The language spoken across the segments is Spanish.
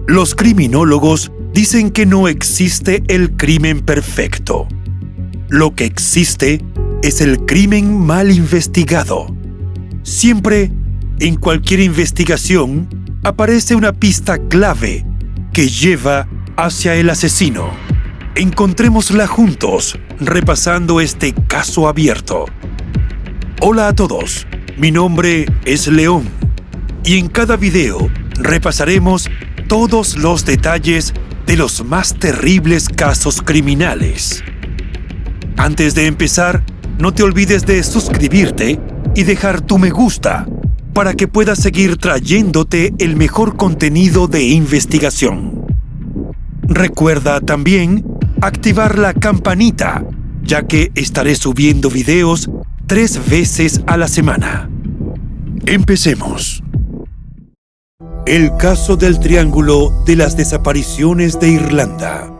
Los criminólogos dicen que no existe el crimen perfecto. Lo que existe es el crimen mal investigado. Siempre, en cualquier investigación, aparece una pista clave que lleva hacia el asesino. Encontrémosla juntos, repasando este caso abierto. Hola a todos, mi nombre es León, y en cada video repasaremos todos los detalles de los más terribles casos criminales. Antes de empezar, no te olvides de suscribirte y dejar tu me gusta para que pueda seguir trayéndote el mejor contenido de investigación. Recuerda también activar la campanita, ya que estaré subiendo videos 3 veces a la semana. Empecemos. El caso del Triángulo de las Desapariciones de Irlanda.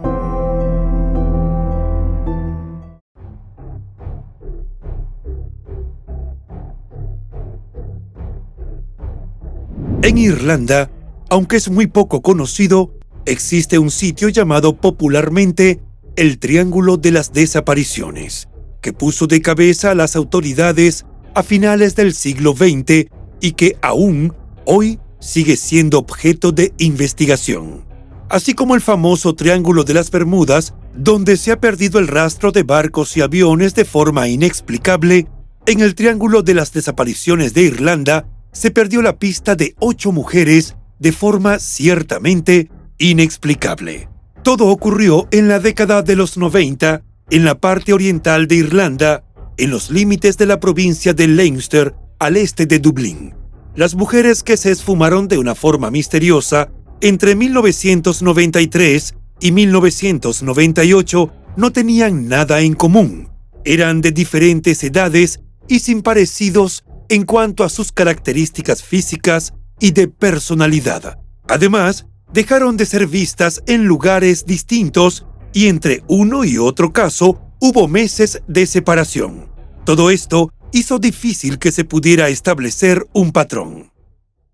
En Irlanda, aunque es muy poco conocido, existe un sitio llamado popularmente el Triángulo de las Desapariciones, que puso de cabeza a las autoridades a finales del siglo XX y que aún hoy sigue siendo objeto de investigación. Así como el famoso Triángulo de las Bermudas, donde se ha perdido el rastro de barcos y aviones de forma inexplicable, en el Triángulo de las Desapariciones de Irlanda se perdió la pista de 8 mujeres de forma ciertamente inexplicable. Todo ocurrió en la década de los 90, en la parte oriental de Irlanda, en los límites de la provincia de Leinster, al este de Dublín. Las mujeres que se esfumaron de una forma misteriosa entre 1993 y 1998 no tenían nada en común. Eran de diferentes edades y sin parecidos en cuanto a sus características físicas y de personalidad. Además, dejaron de ser vistas en lugares distintos y entre uno y otro caso hubo meses de separación. Todo esto hizo difícil que se pudiera establecer un patrón.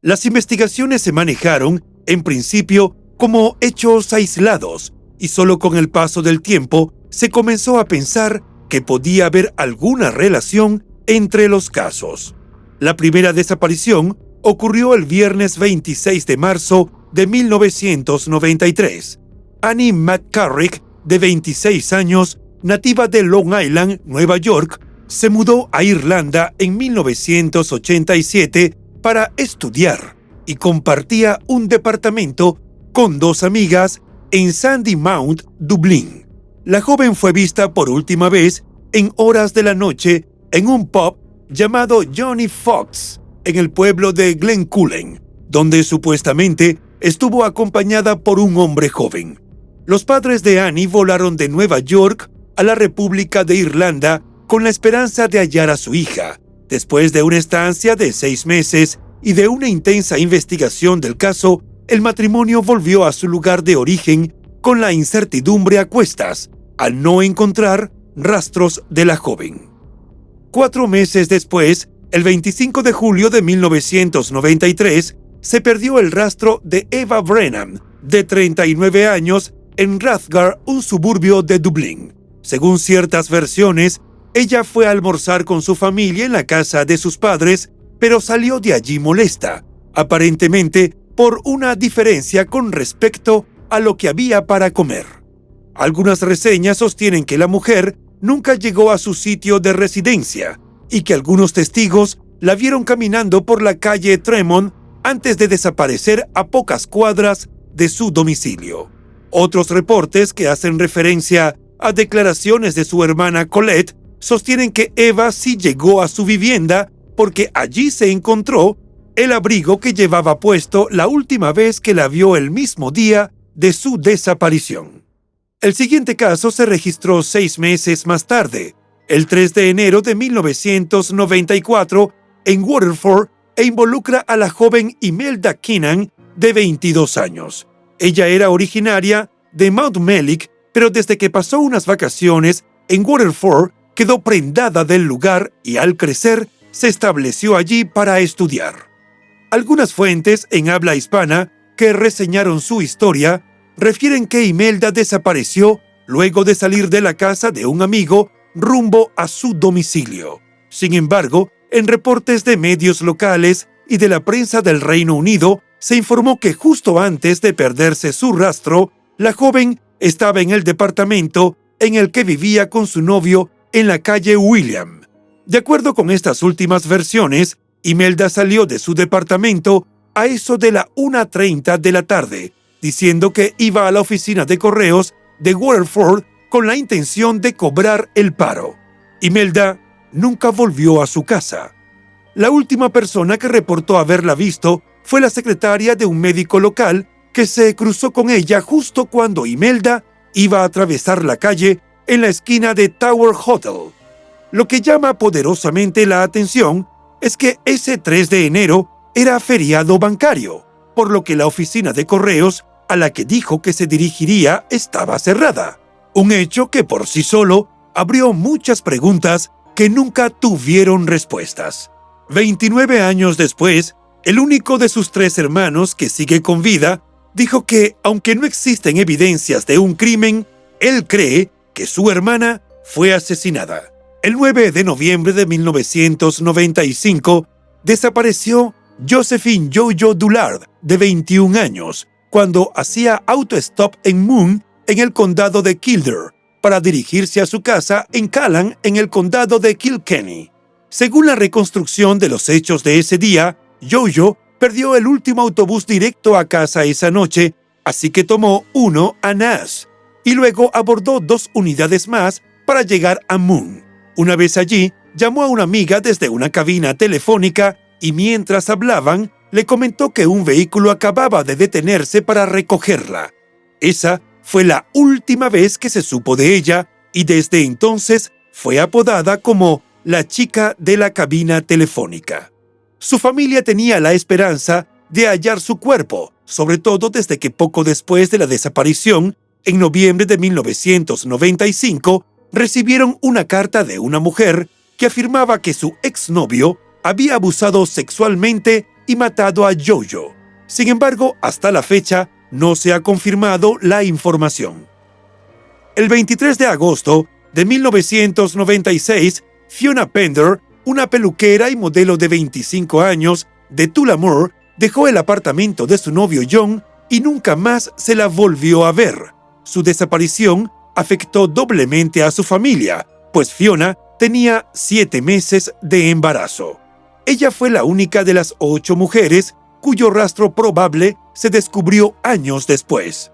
Las investigaciones se manejaron, en principio, como hechos aislados, y solo con el paso del tiempo se comenzó a pensar que podía haber alguna relación entre los casos. La primera desaparición ocurrió el viernes 26 de marzo de 1993. Annie McCarrick, de 26 años, nativa de Long Island, Nueva York, se mudó a Irlanda en 1987 para estudiar y compartía un departamento con 2 amigas en Sandymount, Dublín. La joven fue vista por última vez en horas de la noche en un pub llamado Johnny Fox, en el pueblo de Glencullen, donde supuestamente estuvo acompañada por un hombre joven. Los padres de Annie volaron de Nueva York a la República de Irlanda con la esperanza de hallar a su hija. Después de una estancia de 6 meses y de una intensa investigación del caso, el matrimonio volvió a su lugar de origen con la incertidumbre a cuestas, al no encontrar rastros de la joven. 4 meses después, el 25 de julio de 1993, se perdió el rastro de Eva Brennan, de 39 años, en Rathgar, un suburbio de Dublín. Según ciertas versiones, ella fue a almorzar con su familia en la casa de sus padres, pero salió de allí molesta, aparentemente por una diferencia con respecto a lo que había para comer. Algunas reseñas sostienen que la mujer nunca llegó a su sitio de residencia y que algunos testigos la vieron caminando por la calle Tremont antes de desaparecer a pocas cuadras de su domicilio. Otros reportes que hacen referencia a declaraciones de su hermana Colette sostienen que Eva sí llegó a su vivienda porque allí se encontró el abrigo que llevaba puesto la última vez que la vio el mismo día de su desaparición. El siguiente caso se registró 6 meses más tarde, el 3 de enero de 1994, en Waterford, e involucra a la joven Imelda Keenan, de 22 años. Ella era originaria de Mountmellick, pero desde que pasó unas vacaciones en Waterford, quedó prendada del lugar y al crecer se estableció allí para estudiar. Algunas fuentes en habla hispana que reseñaron su historia refieren que Imelda desapareció luego de salir de la casa de un amigo rumbo a su domicilio. Sin embargo, en reportes de medios locales y de la prensa del Reino Unido, se informó que justo antes de perderse su rastro, la joven estaba en el departamento en el que vivía con su novio en la calle William. De acuerdo con estas últimas versiones, Imelda salió de su departamento a eso de la 1:30 de la tarde, diciendo que iba a la oficina de correos de Waterford con la intención de cobrar el paro. Imelda nunca volvió a su casa. La última persona que reportó haberla visto fue la secretaria de un médico local que se cruzó con ella justo cuando Imelda iba a atravesar la calle en la esquina de Tower Hotel. Lo que llama poderosamente la atención es que ese 3 de enero era feriado bancario, por lo que la oficina de correos a la que dijo que se dirigiría estaba cerrada. Un hecho que por sí solo abrió muchas preguntas que nunca tuvieron respuestas. 29 años después, el único de sus 3 hermanos que sigue con vida dijo que, aunque no existen evidencias de un crimen, él cree que su hermana fue asesinada. El 9 de noviembre de 1995 desapareció Josephine Jojo Dullard, de 21 años, cuando hacía autostop en Moon, en el condado de Kildare, para dirigirse a su casa en Callan, en el condado de Kilkenny. Según la reconstrucción de los hechos de ese día, Jojo perdió el último autobús directo a casa esa noche, así que tomó uno a Naas y luego abordó 2 unidades más para llegar a Moon. Una vez allí, llamó a una amiga desde una cabina telefónica y mientras hablaban, le comentó que un vehículo acababa de detenerse para recogerla. Esa fue la última vez que se supo de ella y desde entonces fue apodada como la chica de la cabina telefónica. Su familia tenía la esperanza de hallar su cuerpo, sobre todo desde que poco después de la desaparición, en noviembre de 1995, recibieron una carta de una mujer que afirmaba que su exnovio había abusado sexualmente y matado a Jojo. Sin embargo, hasta la fecha, no se ha confirmado la información. El 23 de agosto de 1996, Fiona Pender, una peluquera y modelo de 25 años de Tullamore, dejó el apartamento de su novio John y nunca más se la volvió a ver. Su desaparición afectó doblemente a su familia, pues Fiona tenía 7 meses de embarazo. Ella fue la única de las 8 mujeres cuyo rastro probable se descubrió años después.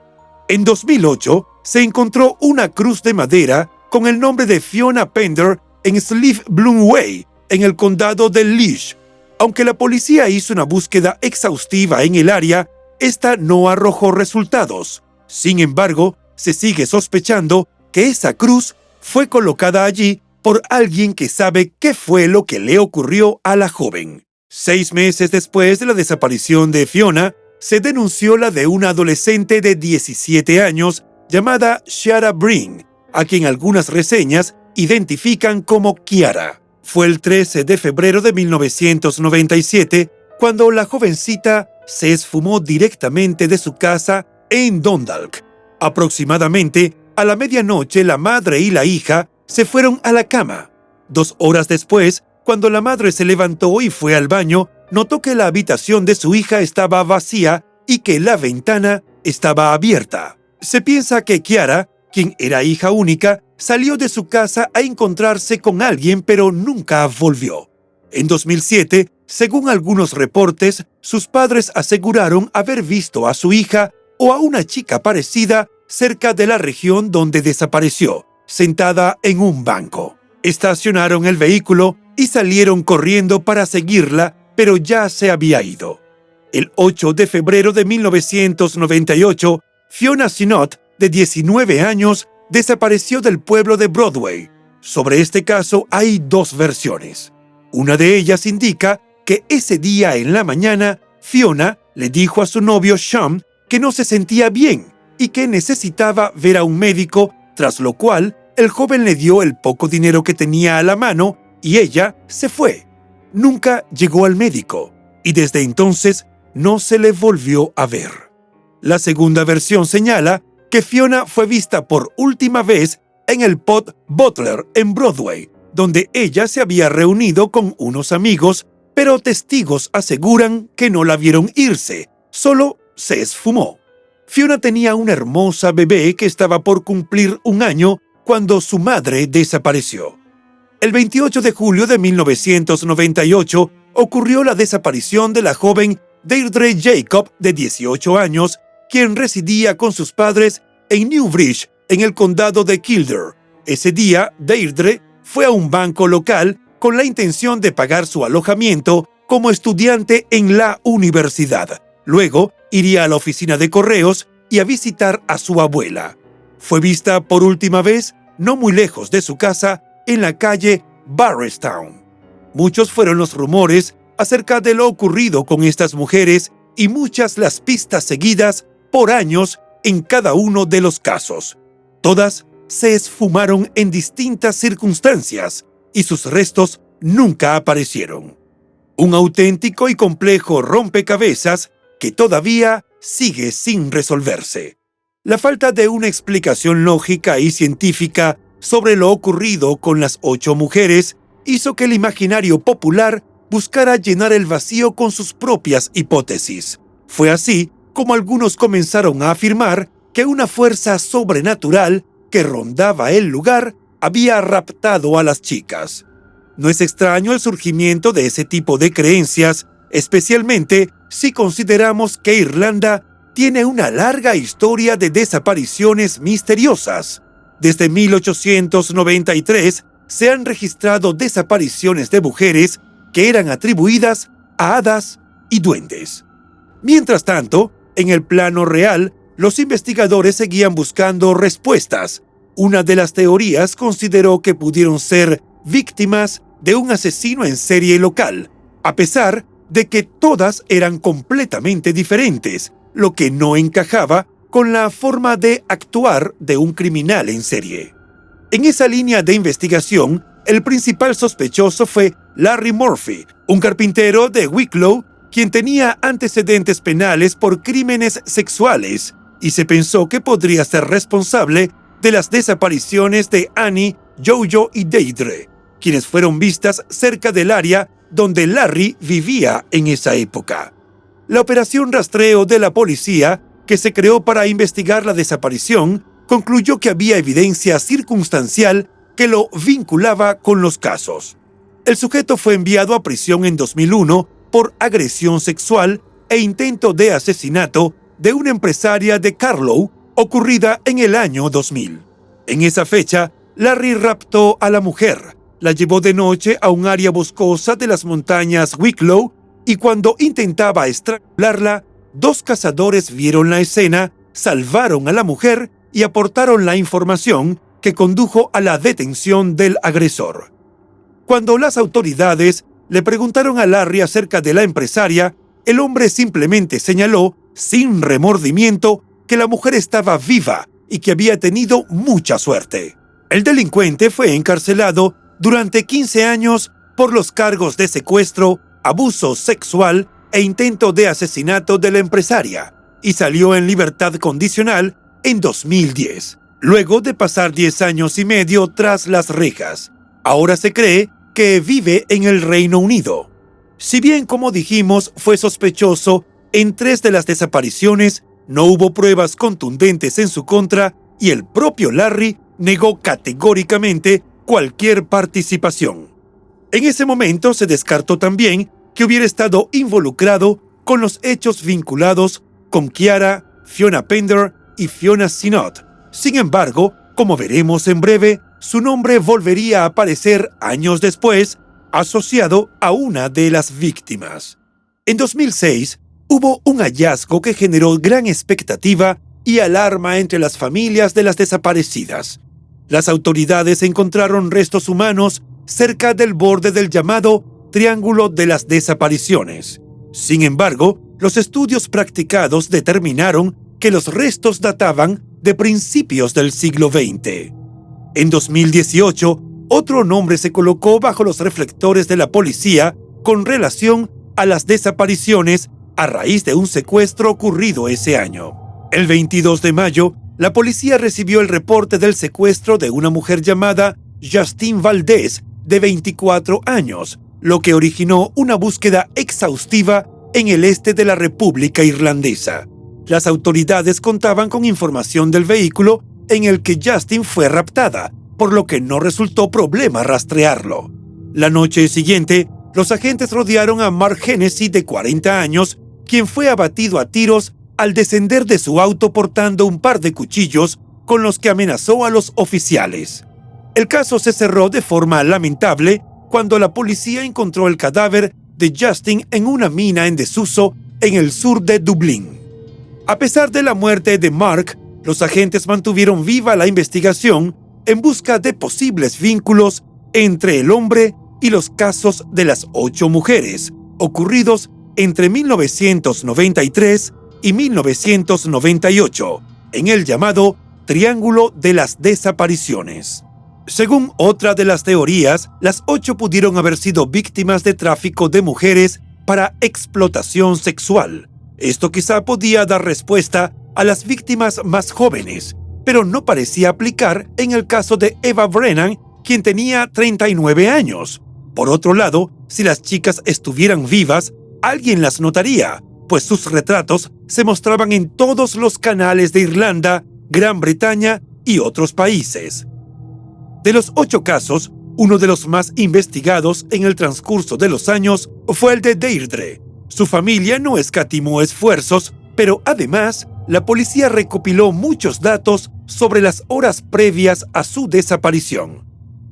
En 2008 se encontró una cruz de madera con el nombre de Fiona Pender en Slieve Bloom Way, en el condado de Laois. Aunque la policía hizo una búsqueda exhaustiva en el área, esta no arrojó resultados. Sin embargo, se sigue sospechando que esa cruz fue colocada allí por alguien que sabe qué fue lo que le ocurrió a la joven. 6 meses después de la desaparición de Fiona, se denunció la de una adolescente de 17 años llamada Ciara Breen, a quien algunas reseñas identifican como Kiara. Fue el 13 de febrero de 1997 cuando la jovencita se esfumó directamente de su casa en Dundalk. Aproximadamente a la medianoche, la madre y la hija se fueron a la cama. 2 horas después, cuando la madre se levantó y fue al baño, notó que la habitación de su hija estaba vacía y que la ventana estaba abierta. Se piensa que Kiara, quien era hija única, salió de su casa a encontrarse con alguien, pero nunca volvió. En 2007, según algunos reportes, sus padres aseguraron haber visto a su hija o a una chica parecida cerca de la región donde desapareció, sentada en un banco. Estacionaron el vehículo y salieron corriendo para seguirla, pero ya se había ido. El 8 de febrero de 1998, Fiona Sinnott, de 19 años, desapareció del pueblo de Broadway. Sobre este caso hay 2 versiones. Una de ellas indica que ese día en la mañana, Fiona le dijo a su novio Sean que no se sentía bien y que necesitaba ver a un médico, tras lo cual el joven le dio el poco dinero que tenía a la mano y ella se fue. Nunca llegó al médico y desde entonces no se le volvió a ver. La segunda versión señala que Fiona fue vista por última vez en el pub Butler en Broadway, donde ella se había reunido con unos amigos, pero testigos aseguran que no la vieron irse, solo se esfumó. Fiona tenía una hermosa bebé que estaba por cumplir 1 año cuando su madre desapareció. El 28 de julio de 1998 ocurrió la desaparición de la joven Deirdre Jacob, de 18 años, quien residía con sus padres en Newbridge, en el condado de Kildare. Ese día, Deirdre fue a un banco local con la intención de pagar su alojamiento como estudiante en la universidad. Luego, iría a la oficina de correos y a visitar a su abuela. Fue vista por última vez no muy lejos de su casa, en la calle Barrestown. Muchos fueron los rumores acerca de lo ocurrido con estas mujeres y muchas las pistas seguidas por años en cada uno de los casos. Todas se esfumaron en distintas circunstancias y sus restos nunca aparecieron. Un auténtico y complejo rompecabezas que todavía sigue sin resolverse. La falta de una explicación lógica y científica sobre lo ocurrido con las 8 mujeres hizo que el imaginario popular buscara llenar el vacío con sus propias hipótesis. Fue así como algunos comenzaron a afirmar que una fuerza sobrenatural que rondaba el lugar había raptado a las chicas. No es extraño el surgimiento de ese tipo de creencias, especialmente si consideramos que Irlanda tiene una larga historia de desapariciones misteriosas. Desde 1893 se han registrado desapariciones de mujeres que eran atribuidas a hadas y duendes. Mientras tanto, en el plano real, los investigadores seguían buscando respuestas. Una de las teorías consideró que pudieron ser víctimas de un asesino en serie local, a pesar de que todas eran completamente diferentes, lo que no encajaba con la forma de actuar de un criminal en serie. En esa línea de investigación, el principal sospechoso fue Larry Murphy, un carpintero de Wicklow, quien tenía antecedentes penales por crímenes sexuales, y se pensó que podría ser responsable de las desapariciones de Annie, Jojo y Deirdre, quienes fueron vistas cerca del área donde Larry vivía en esa época. La operación rastreo de la policía, que se creó para investigar la desaparición, concluyó que había evidencia circunstancial que lo vinculaba con los casos. El sujeto fue enviado a prisión en 2001 por agresión sexual e intento de asesinato de una empresaria de Carlow, ocurrida en el año 2000. En esa fecha, Larry raptó a la mujer, la llevó de noche a un área boscosa de las montañas Wicklow y cuando intentaba estrangularla, 2 cazadores vieron la escena, salvaron a la mujer y aportaron la información que condujo a la detención del agresor. Cuando las autoridades le preguntaron a Larry acerca de la empresaria, el hombre simplemente señaló, sin remordimiento, que la mujer estaba viva y que había tenido mucha suerte. El delincuente fue encarcelado durante 15 años por los cargos de secuestro, abuso sexual e intento de asesinato de la empresaria, y salió en libertad condicional en 2010, luego de pasar 10 años y medio tras las rejas. Ahora se cree que vive en el Reino Unido. Si bien, como dijimos, fue sospechoso en 3 de las desapariciones, no hubo pruebas contundentes en su contra y el propio Larry negó categóricamente cualquier participación. En ese momento se descartó también que hubiera estado involucrado con los hechos vinculados con Chiara, Fiona Pender y Fiona Sinnott. Sin embargo, como veremos en breve, su nombre volvería a aparecer años después, asociado a una de las víctimas. En 2006, hubo un hallazgo que generó gran expectativa y alarma entre las familias de las desaparecidas. Las autoridades encontraron restos humanos cerca del borde del llamado Triángulo de las Desapariciones. Sin embargo, los estudios practicados determinaron que los restos databan de principios del siglo XX. En 2018, otro nombre se colocó bajo los reflectores de la policía con relación a las desapariciones a raíz de un secuestro ocurrido ese año. El 22 de mayo, la policía recibió el reporte del secuestro de una mujer llamada Justine Valdez, de 24 años, lo que originó una búsqueda exhaustiva en el este de la República Irlandesa. Las autoridades contaban con información del vehículo en el que Justine fue raptada, por lo que no resultó problema rastrearlo. La noche siguiente, los agentes rodearon a Mark Hennessy, de 40 años, quien fue abatido a tiros al descender de su auto portando un par de cuchillos con los que amenazó a los oficiales. El caso se cerró de forma lamentable cuando la policía encontró el cadáver de Justine en una mina en desuso en el sur de Dublín. A pesar de la muerte de Mark, los agentes mantuvieron viva la investigación en busca de posibles vínculos entre el hombre y los casos de las 8 mujeres, ocurridos entre 1993 y 1998, en el llamado Triángulo de las Desapariciones. Según otra de las teorías, las 8 pudieron haber sido víctimas de tráfico de mujeres para explotación sexual. Esto quizá podía dar respuesta a las víctimas más jóvenes, pero no parecía aplicar en el caso de Eva Brennan, quien tenía 39 años. Por otro lado, si las chicas estuvieran vivas, alguien las notaría, pues sus retratos se mostraban en todos los canales de Irlanda, Gran Bretaña y otros países. De los 8 casos, uno de los más investigados en el transcurso de los años fue el de Deirdre. Su familia no escatimó esfuerzos, pero además, la policía recopiló muchos datos sobre las horas previas a su desaparición.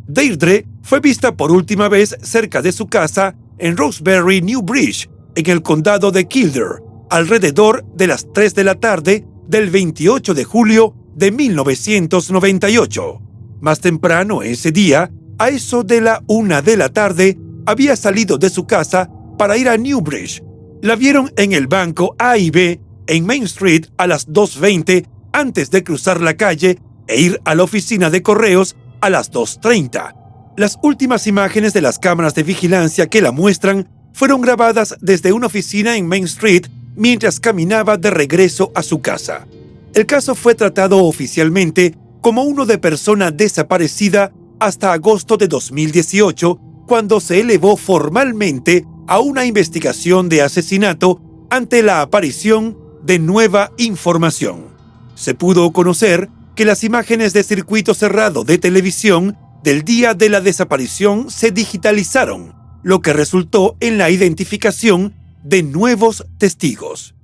Deirdre fue vista por última vez cerca de su casa en Roseberry, Newbridge, en el condado de Kildare, alrededor de las 3 de la tarde del 28 de julio de 1998. Más temprano ese día, a eso de la 1 de la tarde, había salido de su casa para ir a Newbridge. La vieron en el banco A y B en Main Street a las 2:20 antes de cruzar la calle e ir a la oficina de correos a las 2:30. Las últimas imágenes de las cámaras de vigilancia que la muestran fueron grabadas desde una oficina en Main Street mientras caminaba de regreso a su casa. El caso fue tratado oficialmente como uno de persona desaparecida hasta agosto de 2018, cuando se elevó formalmente a una investigación de asesinato ante la aparición de nueva información. Se pudo conocer que las imágenes de circuito cerrado de televisión del día de la desaparición se digitalizaron, lo que resultó en la identificación de nuevos testigos.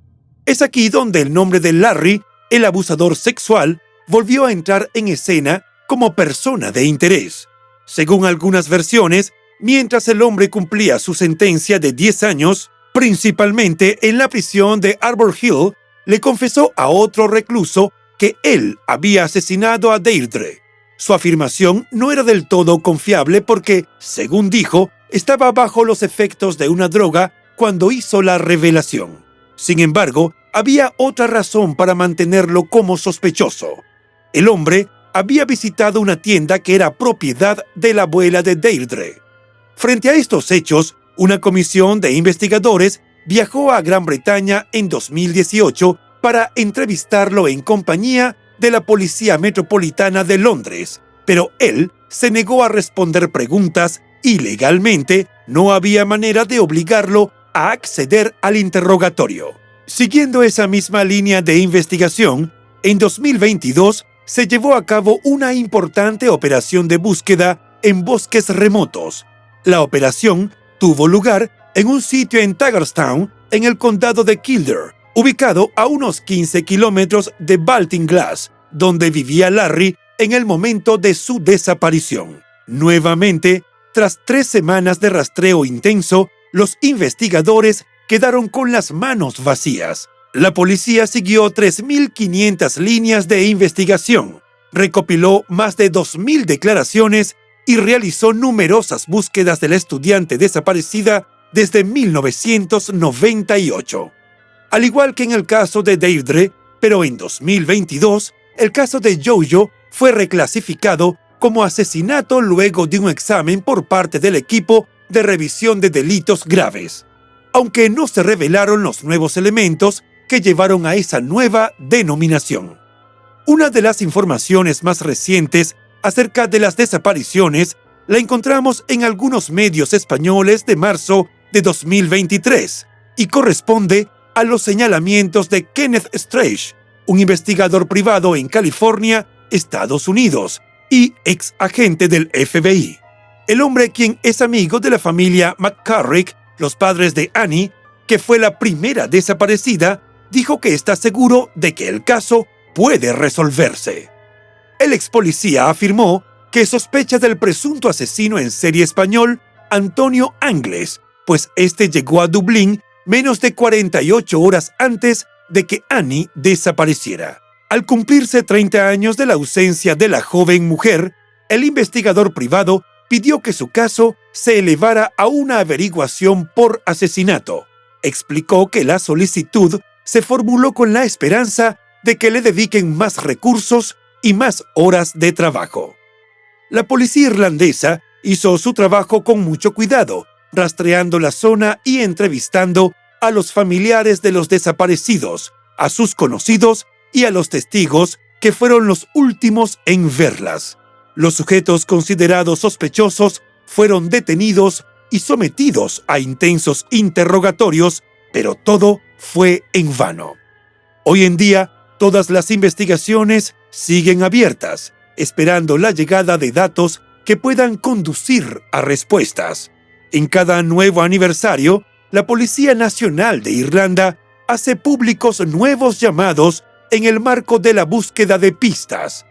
Es aquí donde el nombre de Larry, el abusador sexual, volvió a entrar en escena como persona de interés. Según algunas versiones, mientras el hombre cumplía su sentencia de 10 años, principalmente en la prisión de Arbor Hill, le confesó a otro recluso que él había asesinado a Deirdre. Su afirmación no era del todo confiable porque, según dijo, estaba bajo los efectos de una droga cuando hizo la revelación. Sin embargo, había otra razón para mantenerlo como sospechoso. El hombre había visitado una tienda que era propiedad de la abuela de Deirdre. Frente a estos hechos, una comisión de investigadores viajó a Gran Bretaña en 2018 para entrevistarlo en compañía de la Policía Metropolitana de Londres, pero él se negó a responder preguntas y legalmente no había manera de obligarlo a acceder al interrogatorio. Siguiendo esa misma línea de investigación, en 2022 se llevó a cabo una importante operación de búsqueda en bosques remotos. La operación tuvo lugar en un sitio en Taggarstown, en el condado de Kildare, ubicado a unos 15 kilómetros de Baltinglass, donde vivía Larry en el momento de su desaparición. Nuevamente, tras 3 semanas de rastreo intenso, los investigadores quedaron con las manos vacías. La policía siguió 3.500 líneas de investigación, recopiló más de 2.000 declaraciones y realizó numerosas búsquedas de la estudiante desaparecida desde 1998. Al igual que en el caso de Deirdre, pero en 2022, el caso de Jojo fue reclasificado como asesinato luego de un examen por parte del equipo de revisión de delitos graves. Aunque no se revelaron los nuevos elementos que llevaron a esa nueva denominación. Una de las informaciones más recientes acerca de las desapariciones la encontramos en algunos medios españoles de marzo de 2023 y corresponde a los señalamientos de Kenneth Strache, un investigador privado en California, Estados Unidos, y ex agente del FBI. El hombre, quien es amigo de la familia McCarrick, los padres de Annie, que fue la primera desaparecida, dijo que está seguro de que el caso puede resolverse. El ex policía afirmó que sospecha del presunto asesino en serie español Antonio Angles, pues este llegó a Dublín menos de 48 horas antes de que Annie desapareciera. Al cumplirse 30 años de la ausencia de la joven mujer, el investigador privado pidió que su caso se elevara a una averiguación por asesinato. Explicó que la solicitud se formuló con la esperanza de que le dediquen más recursos y más horas de trabajo. La policía irlandesa hizo su trabajo con mucho cuidado, rastreando la zona y entrevistando a los familiares de los desaparecidos, a sus conocidos y a los testigos que fueron los últimos en verlas. Los sujetos considerados sospechosos fueron detenidos y sometidos a intensos interrogatorios, pero todo fue en vano. Hoy en día, todas las investigaciones siguen abiertas, esperando la llegada de datos que puedan conducir a respuestas. En cada nuevo aniversario, la Policía Nacional de Irlanda hace públicos nuevos llamados en el marco de la búsqueda de pistas.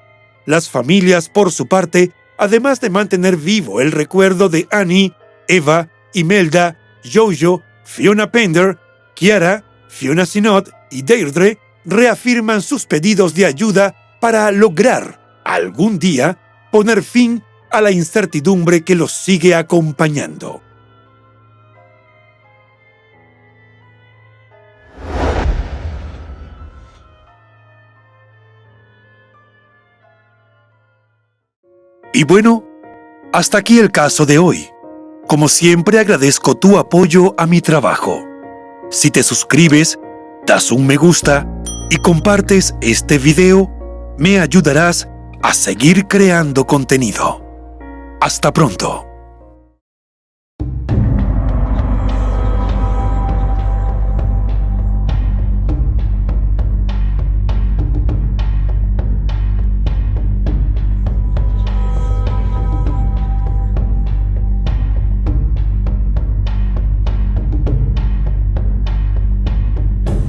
Las familias, por su parte, además de mantener vivo el recuerdo de Annie, Eva, Imelda, Jojo, Fiona Pender, Kiara, Fiona Sinnott y Deirdre, reafirman sus pedidos de ayuda para lograr, algún día, poner fin a la incertidumbre que los sigue acompañando. Y bueno, hasta aquí el caso de hoy. Como siempre, agradezco tu apoyo a mi trabajo. Si te suscribes, das un me gusta y compartes este video, me ayudarás a seguir creando contenido. Hasta pronto.